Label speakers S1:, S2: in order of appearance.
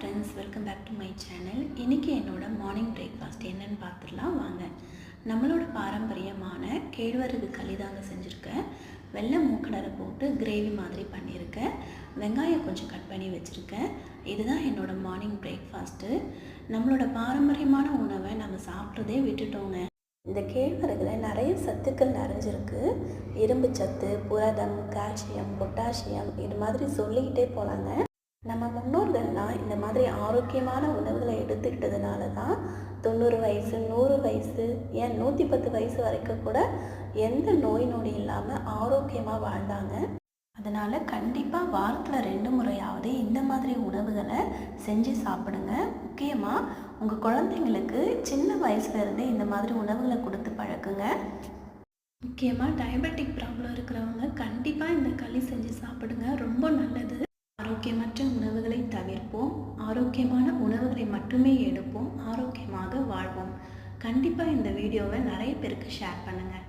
S1: Friends, welcome back to my channel. இன்றைக்கி என்னோட morning breakfast என்னென்னு பார்த்துடலாம் வாங்க. நம்மளோட பாரம்பரியமான கேழ்வரகு களி தாங்க செஞ்சுருக்கேன். வெள்ளை மூக்கடலை போட்டு கிரேவி மாதிரி பண்ணியிருக்கேன். வெங்காயம் கொஞ்சம் கட் பண்ணி வச்சுருக்கேன். இதுதான் என்னோட மார்னிங் பிரேக்ஃபாஸ்ட்டு. நம்மளோட பாரம்பரியமான உணவை நம்ம சாப்பிட்றதே விட்டுட்டோங்க. இந்த கேழ்வரகுல நிறைய சத்துக்கள் நிறைஞ்சிருக்கு. இரும்பு சத்து, புரதம், கால்சியம், பொட்டாசியம், இது மாதிரி சொல்லிக்கிட்டே போகலாங்க. நம்ம முன்னோர்கள்லாம் இந்த மாதிரி ஆரோக்கியமான உணவுகளை எடுத்துக்கிட்டதுனால தான் 90 வயசு, 100 வயசு, ஏன் 110 வயசு வரைக்கும் கூட எந்த நோய் நொடி இல்லாமல் ஆரோக்கியமாக வாழ்ந்தாங்க. அதனால் கண்டிப்பாக வாரத்தில் 2 முறையாவது இந்த மாதிரி உணவுகளை செஞ்சு சாப்பிடுங்க. முக்கியமாக உங்கள் குழந்தைங்களுக்கு சின்ன வயசுலேருந்தே இந்த மாதிரி உணவுகளை கொடுத்து பழக்குங்க. முக்கியமாக டயபெட்டிக் ப்ராப்ளம் இருக்கிறவங்க கண்டிப்பாக இந்த களி செஞ்சு சாப்பிடுங்க, ரொம்ப நல்லது. ஆரோக்கியமற்ற உணவுகளை தவிர்ப்போம், ஆரோக்கியமான உணவுகளை மட்டுமே எடுப்போம், ஆரோக்கியமாக வாழ்வோம். கண்டிப்பாக இந்த வீடியோவை நிறைய பேருக்கு ஷேர் பண்ணுங்கள்.